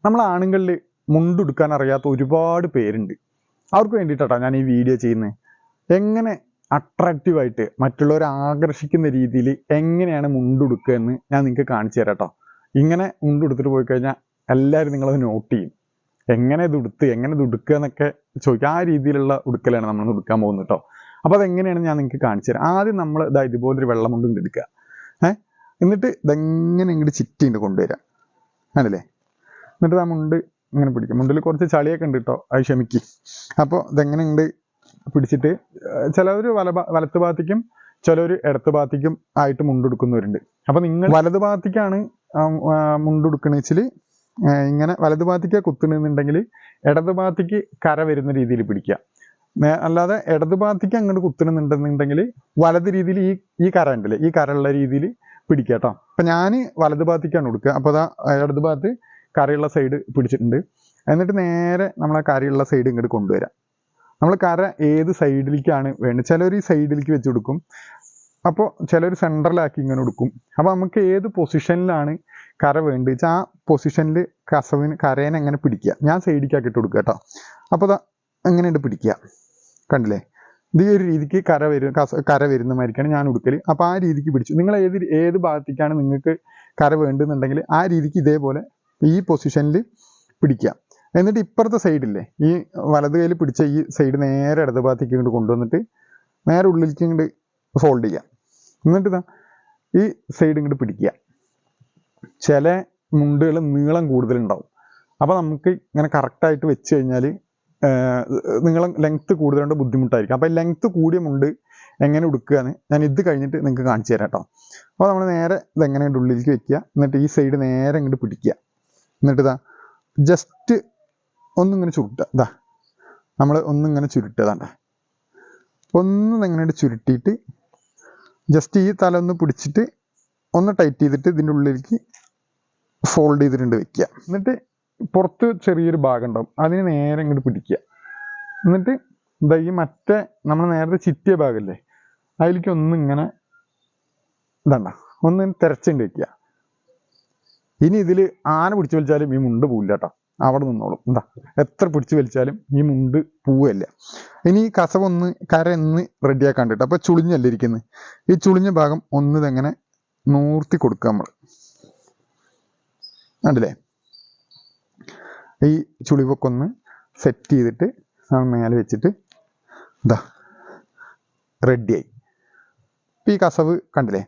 നമ്മൾ ആണുങ്ങളിൽ മുണ്ടെടുക്കാൻ അറിയാത്ത ഒരുപാട് പേരുണ്ട്. അവർക്ക് വേണ്ടിയിട്ടാണ് ഞാൻ ഈ വീഡിയോ ചെയ്യുന്നത്. എങ്ങനെ അട്രാക്റ്റീവായിട്ട് മറ്റുള്ളവരെ ആകർഷിക്കുന്ന രീതിയിൽ എങ്ങനെയാണ് മുണ്ടെടുക്കുക എന്ന് ഞാൻ നിങ്ങൾക്ക് കാണിച്ചു തരാം കേട്ടോ. ഇങ്ങനെ മുണ്ടെടുത്തിട്ട് പോയി കഴിഞ്ഞാൽ എല്ലാവരും നിങ്ങളത് നോട്ട് ചെയ്യും. എങ്ങനെ ഇത് ഉടുക്കുക എന്നൊക്കെ ചോദിക്കുക. ആ രീതിയിലുള്ള ഉടുക്കലാണ് നമ്മൾ ഉടുക്കാൻ പോകുന്നത് കേട്ടോ. അപ്പോൾ അതെങ്ങനെയാണ് ഞാൻ നിങ്ങൾക്ക് കാണിച്ചു തരാം. ആദ്യം നമ്മൾ ഇതുപോലൊരു വെള്ള മുണ്ട് എടുക്കുക. എന്നിട്ട് ഇതെങ്ങനെ ഇങ്ങോട്ട് ചിറ്റിണ്ട് കൊണ്ടുവരാം. ആണല്ലേ? എന്നിട്ട് ആ മുണ്ട് ഇങ്ങനെ പിടിക്കും. മുണ്ടിൽ കുറച്ച് ചളിയൊക്കെ ഉണ്ട് കേട്ടോ, അത് ക്ഷമിക്ക്. അപ്പോൾ ഇതെങ്ങനെ ഉണ്ട് പിടിച്ചിട്ട് ചിലവർ വലത്ത് ഭാഗത്തേക്കും ചിലവർ ഇടത്ത് ഭാഗത്തേക്കും ആയിട്ട് മുണ്ടെടുക്കുന്നവരുണ്ട്. അപ്പോൾ നിങ്ങൾ വലത് ഭാഗത്തേക്കാണ് മുണ്ടെടുക്കണമെന്ന് വെച്ചാൽ ഇങ്ങനെ വലത് ഭാഗത്തേക്കാണ് കുത്തുന്നുണ്ടെങ്കിൽ ഇടത് ഭാഗത്തേക്ക് കര വരുന്ന രീതിയിൽ പിടിക്കുക. അല്ലാതെ ഇടത് ഭാഗത്തേക്ക് അങ്ങോട്ട് കുത്തുന്നുണ്ടെന്നുണ്ടെങ്കിൽ വലത് രീതിയിൽ ഈ കര ഉണ്ടല്ലേ, ഈ കരയുള്ള രീതിയിൽ പിടിക്കുക കേട്ടോ. അപ്പം ഞാൻ വലത് ഭാഗത്തേക്കാണ് കൊടുക്കുക. അപ്പോൾ അതാ ഇടത് ഭാഗത്ത് കരയുള്ള സൈഡ് പിടിച്ചിട്ടുണ്ട്. എന്നിട്ട് നേരെ നമ്മൾ ആ കരയുള്ള സൈഡ് ഇങ്ങോട്ട് കൊണ്ടുവരാം. നമ്മൾ കര ഏത് സൈഡിലേക്കാണ് വേണ്ടത്, ചിലർ ഈ സൈഡിലേക്ക് വെച്ച് കൊടുക്കും, അപ്പോൾ ചിലർ സെൻട്രലാക്കി ഇങ്ങനെ കൊടുക്കും. അപ്പോൾ നമുക്ക് ഏത് പൊസിഷനിലാണ് കര വേണ്ടത് വെച്ചാൽ ആ പൊസിഷനിൽ കരേനെ എങ്ങനെ പിടിക്കുക. ഞാൻ സൈഡിലേക്കാക്കി ഇട്ട് കൊടുക്കുക കേട്ടോ. അപ്പോൾ അതാ എങ്ങനെയുണ്ട് പിടിക്കുക, കണ്ടില്ലേ? ഇത് ഒരു രീതിക്ക് കര വരുന്ന മാതിരിക്കാണ് ഞാൻ ഉടുക്കൽ. അപ്പോൾ ആ രീതിക്ക് പിടിച്ചു. നിങ്ങൾ ഏത് ഭാഗത്തേക്കാണ് നിങ്ങൾക്ക് കര വേണ്ടുന്നുണ്ടെങ്കിൽ ആ രീതിക്ക് ഇതേപോലെ ഈ പൊസിഷനിൽ പിടിക്കുക. എന്നിട്ട് ഇപ്പുറത്തെ സൈഡില്ലേ, ഈ വലത് കയ്യിൽ പിടിച്ച ഈ സൈഡ് നേരെ ഇടത് ഭാഗത്തേക്ക് ഇങ്ങോട്ട് കൊണ്ടുവന്നിട്ട് നേരെ ഉള്ളിലേക്ക് ഇങ്ങോട്ട് ഫോൾഡ് ചെയ്യുക. എന്നിട്ട് ഇതാ ഈ സൈഡ് ഇങ്ങോട്ട് പിടിക്കുക. ചില മുണ്ടുകൾ നീളം കൂടുതലുണ്ടാവും. അപ്പോൾ നമുക്ക് ഇങ്ങനെ കറക്റ്റായിട്ട് വെച്ച് കഴിഞ്ഞാൽ നീളം ലെങ്ത്ത് കൂടുതലുണ്ട്, ബുദ്ധിമുട്ടായിരിക്കും. അപ്പോൾ ലെങ്ത്ത് കൂടിയ മുണ്ട് എങ്ങനെ ഉടുക്കുകയെന്ന് ഞാൻ ഇത് കഴിഞ്ഞിട്ട് നിങ്ങൾക്ക് കാണിച്ചു തരാം കേട്ടോ. അപ്പോൾ നമ്മൾ നേരെ ഇതെങ്ങനെ ഉള്ളിലേക്ക് വെക്കുക. എന്നിട്ട് ഈ സൈഡ് നേരെ ഇങ്ങോട്ട് പിടിക്കുക. എന്നിട്ട് ഇതാ ജസ്റ്റ് ഒന്നിങ്ങനെ ചുരുട്ടുക. ഇതാ നമ്മൾ ഒന്നിങ്ങനെ ചുരുട്ടുകതാണ്ട, ഒന്നിങ്ങനെ ചുരുട്ടിയിട്ട് ജസ്റ്റ് ഈ തല ഒന്ന് പിടിച്ചിട്ട് ഒന്ന് ടൈറ്റ് ചെയ്തിട്ട് ഇതിൻ്റെ ഉള്ളിലേക്ക് ഫോൾഡ് ചെയ്തിട്ടുണ്ട് വെക്കുക. എന്നിട്ട് പുറത്ത് ചെറിയൊരു ഭാഗം ഉണ്ടാവും, അതിന് നേരെ ഇങ്ങോട്ട് പിടിക്കുക. എന്നിട്ട് ഇതാ ഈ മറ്റേ നമ്മൾ നേരത്തെ ചിറ്റിയ ഭാഗമല്ലേ, അതിലേക്ക് ഒന്നിങ്ങനെ ഇതണ്ട ഒന്ന് തിരച്ചുണ്ട് വെക്കുക. ഇനി ഇതിൽ ആന പിടിച്ചു വലിച്ചാലും ഈ മുണ്ട് പോവില്ല കേട്ടോ, അവിടെ നിന്നോളും. എന്താ എത്ര പിടിച്ചു വലിച്ചാലും ഈ മുണ്ട് പോവല്ല. ഇനി ഈ കസവൊന്ന് കര ഒന്ന് റെഡിയാക്കാൻ കേട്ടോ. അപ്പോൾ ചുളിഞ്ഞല്ലേ ഇരിക്കുന്നത്, ഈ ചുളിഞ്ഞ ഭാഗം ഒന്ന് ഇതെങ്ങനെ നൂർത്തി കൊടുക്കുക നമ്മൾ, കണ്ടില്ലേ? ഈ ചുളിവൊക്കെ ഒന്ന് സെറ്റ് ചെയ്തിട്ട് മേലെ വെച്ചിട്ട് ഇതാ റെഡിയായി. ഇപ്പം ഈ കസവ് കണ്ടില്ലേ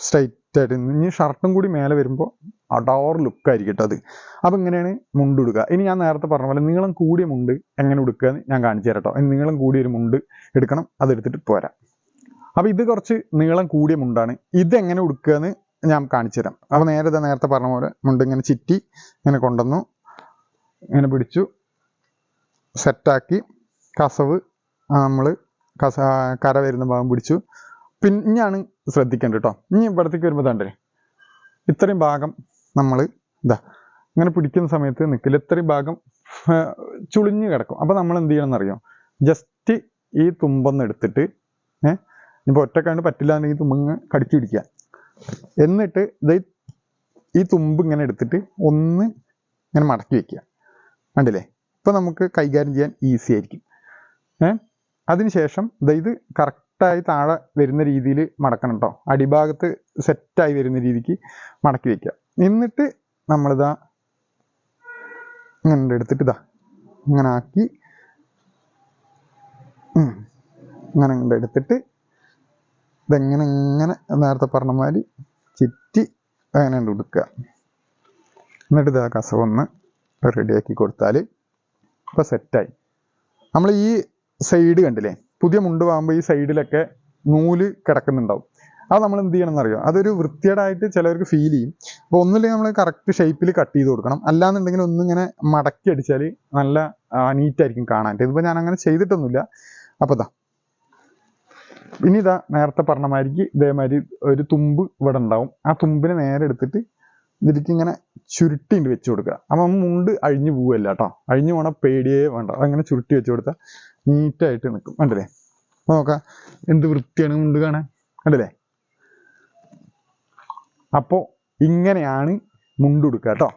സ്ട്രൈറ്റ് ആയിട്ട്. ഇനി ഷർട്ടും കൂടി മേലെ വരുമ്പോൾ അടോർ ലുക്കായിരിക്കും കേട്ടോ അത്. അപ്പം ഇങ്ങനെയാണ് മുണ്ട് ഉടുക്കുക. ഇനി ഞാൻ നേരത്തെ പറഞ്ഞ പോലെ നീളം കൂടിയ മുണ്ട് എങ്ങനെ ഉടുക്കുക എന്ന് ഞാൻ കാണിച്ചു തരാം കേട്ടോ. ഇനി നീളം കൂടിയൊരു മുണ്ട് എടുക്കണം, അതെടുത്തിട്ട് പോരാം. അപ്പോൾ ഇത് കുറച്ച് നീളം കൂടിയ മുണ്ടാണ്. ഇതെങ്ങനെ ഉടുക്കുക എന്ന് ഞാൻ കാണിച്ചു തരാം. അപ്പോൾ നേരത്തെ പറഞ്ഞ പോലെ മുണ്ട് ഇങ്ങനെ ചിറ്റി ഇങ്ങനെ കൊണ്ടുവന്നു, ഇങ്ങനെ പിടിച്ചു സെറ്റാക്കി കസവ് നമ്മൾ കര വരുന്ന ഭാഗം പിടിച്ചു. പിന്നെയാണ് ശ്രദ്ധിക്കേണ്ടത് കേട്ടോ. ഇനി ഇവിടത്തേക്ക് വരുമ്പോൾ തണ്ടേ ഇത്രയും ഭാഗം നമ്മൾ ഇതാ ഇങ്ങനെ പിടിക്കുന്ന സമയത്ത് നിൽക്കില്ല, ഇത്രയും ഭാഗം ചുളിഞ്ഞ് കിടക്കും. അപ്പോൾ നമ്മൾ എന്ത് ചെയ്യണം എന്നറിയാം, ജസ്റ്റ് ഈ തുമ്പൊന്ന് എടുത്തിട്ട് ഇപ്പോൾ ഒറ്റക്കാണ്ട് പറ്റില്ല എന്നുണ്ടെങ്കിൽ തുമ്പങ്ങ് കടിച്ചു പിടിക്കുക. എന്നിട്ട് ഈ തുമ്പ് ഇങ്ങനെ എടുത്തിട്ട് ഒന്ന് ഇങ്ങനെ മടക്കി വെക്കുക. കണ്ടില്ലേ? ഇപ്പോൾ നമുക്ക് കൈകാര്യം ചെയ്യാൻ ഈസി ആയിരിക്കും. അതിനുശേഷം ഇത് കറക്റ്റായി താഴെ വരുന്ന രീതിയിൽ മടക്കണം കേട്ടോ. അടിഭാഗത്ത് സെറ്റായി വരുന്ന രീതിക്ക് മടക്കി വയ്ക്കുക. എന്നിട്ട് നമ്മളിതാ ഇങ്ങനെ എടുത്തിട്ട് ഇങ്ങനെ ആക്കി ഇങ്ങനെ എടുത്തിട്ട് ഇതെങ്ങനെ നേരത്തെ പറഞ്ഞ മാതിരി ചുറ്റി അങ്ങനെ ഉടുക്കുക. എന്നിട്ട് ഇതാ കസവൊന്ന് റെഡിയാക്കി കൊടുത്താൽ ഇപ്പോൾ സെറ്റായി. നമ്മൾ ഈ സൈഡ് കണ്ടില്ലേ, പുതിയ മുണ്ട് വാങ്ങുമ്പോൾ ഈ സൈഡിലൊക്കെ നൂല് കിടക്കുന്നുണ്ടാവും. അത് നമ്മൾ എന്ത് ചെയ്യണം എന്നറിയോ, അതൊരു വൃത്തികേടായിട്ട് ചിലവർക്ക് ഫീൽ ചെയ്യും. അപ്പോൾ ഒന്നില്ലെങ്കിൽ നമ്മൾ കറക്റ്റ് ഷേപ്പിൽ കട്ട് ചെയ്ത് കൊടുക്കണം. അല്ലാന്നുണ്ടെങ്കിൽ ഒന്നിങ്ങനെ മടക്കി അടിച്ചാൽ നല്ല നീറ്റായിരിക്കും കാണാനായിട്ട്. ഇതിപ്പോൾ ഞാൻ അങ്ങനെ ചെയ്തിട്ടൊന്നുമില്ല. അപ്പോൾ ഇനി നേരത്തെ പറഞ്ഞ മാതിരിക്ക് ഇതേമാതിരി ഒരു തുമ്പ് ഇവിടെ ഉണ്ടാവും. ആ തുമ്പിനെ നേരെ എടുത്തിട്ട് ഇതിലേക്ക് ഇങ്ങനെ ചുരുട്ടിണ്ട് വെച്ച് കൊടുക്കുക. അപ്പം മുണ്ട് അഴിഞ്ഞു പോവല്ല കേട്ടോ, അഴിഞ്ഞു പോണ പേടിയേ വേണ്ട. അതങ്ങനെ ചുരുട്ടി വെച്ച് കൊടുത്താൽ നീറ്റായിട്ട് നിൽക്കും. കണ്ടില്ലേ? അപ്പോൾ നോക്കാം എന്ത് വൃത്തിയാണ് മുണ്ട് കാണാൻ, കണ്ടില്ലേ? അപ്പോൾ ഇങ്ങനെയാണ് മുണ്ട് ഉടുക്കുക കേട്ടോ.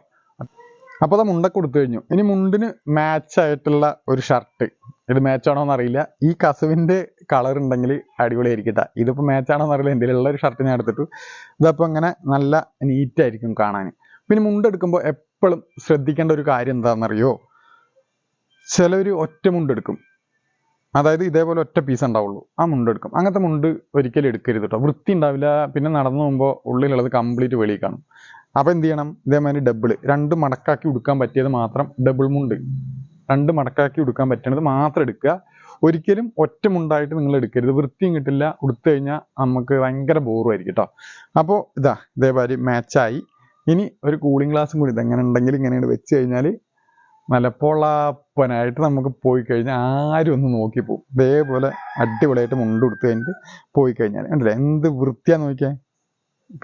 അപ്പോൾ അത് മുണ്ടൊക്കെ കൊടുത്തു കഴിഞ്ഞു. ഇനി മുണ്ടിന് മാച്ച് ആയിട്ടുള്ള ഒരു ഷർട്ട്, ഇത് മാച്ചാണോ എന്നറിയില്ല. ഈ കസവിൻ്റെ കളർ ഉണ്ടെങ്കിൽ അടിപൊളിയായിരിക്കട്ടെ. ഇതിപ്പോൾ മാച്ചാണോ എന്നറിയില്ല, എന്തെങ്കിലുള്ള ഒരു ഷർട്ട് ഞാൻ എടുത്തിട്ടു. ഇതപ്പോൾ ഇങ്ങനെ നല്ല നീറ്റായിരിക്കും കാണാൻ. പിന്നെ മുണ്ടെടുക്കുമ്പോൾ എപ്പോഴും ശ്രദ്ധിക്കേണ്ട ഒരു കാര്യം എന്താണെന്നറിയോ? ചിലർ ഒറ്റ മുണ്ടെടുക്കും, അതായത് ഇതേപോലെ ഒറ്റ പീസ് ഉണ്ടാവുള്ളൂ, ആ മുണ്ടെടുക്കും. അങ്ങനത്തെ മുണ്ട് ഒരിക്കലും എടുക്കരുത് കേട്ടോ, വൃത്തി ഉണ്ടാവില്ല. പിന്നെ നടന്നു പോകുമ്പോൾ ഉള്ളിലുള്ളത് കംപ്ലീറ്റ് വെളിയിൽ കാണും. അപ്പോൾ എന്ത് ചെയ്യണം? ഇതേമാതിരി ഡബിൾ 2 മടക്കാക്കി ഉടുക്കാൻ പറ്റിയത് മാത്രം, ഡബിൾ മുണ്ട് 2 മടക്കാക്കി ഉടുക്കാൻ പറ്റുന്നത് മാത്രം എടുക്കുക. ഒരിക്കലും ഒറ്റ മുണ്ടായിട്ട് നിങ്ങൾ എടുക്കരുത്, വൃത്തിയും കിട്ടില്ല. ഉടുത്തു കഴിഞ്ഞാൽ നമുക്ക് ഭയങ്കര ബോറുമായിരിക്കും കേട്ടോ. അപ്പോൾ ഇതേമാതിരി മാച്ചായി. ഇനി ഒരു കൂളിംഗ് ഗ്ലാസും കൂടി ഇതെങ്ങനെ ഉണ്ടെങ്കിൽ ഇങ്ങനെ വെച്ച് കഴിഞ്ഞാൽ നല്ല പൊളാപ്പനായിട്ട് നമുക്ക് പോയി കഴിഞ്ഞാൽ ആരും ഒന്ന് നോക്കി പോകും. ഇതേപോലെ അടിപൊളിയായിട്ട് മുണ്ട് കൊടുത്തു കഴിഞ്ഞിട്ട് പോയി കഴിഞ്ഞാൽ കണ്ടില്ലേ എന്ത് വൃത്തിയാന്ന് നോക്കിയാൽ.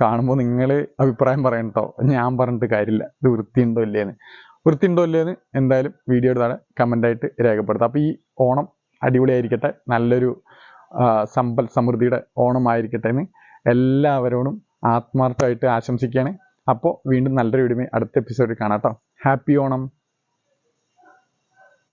കാണുമ്പോൾ നിങ്ങൾ അഭിപ്രായം പറയണം കേട്ടോ, ഞാൻ പറഞ്ഞിട്ട് കാര്യമില്ല. ഇത് വൃത്തിയുണ്ടോ ഇല്ലേന്ന് എന്തായാലും വീഡിയോയുടെ താഴെ കമൻ്റായിട്ട് രേഖപ്പെടുത്താം. അപ്പോൾ ഈ ഓണം അടിപൊളിയായിരിക്കട്ടെ, നല്ലൊരു സമ്പൽ സമൃദ്ധിയുടെ ഓണമായിരിക്കട്ടെ എന്ന് എല്ലാവരോടും ആത്മാർത്ഥമായിട്ട് ആശംസിക്കുകയാണ്. അപ്പോൾ വീണ്ടും നല്ലൊരു വീഡിയോ അടുത്ത എപ്പിസോഡിൽ കാണാം കേട്ടോ. ഹാപ്പി ഓണം.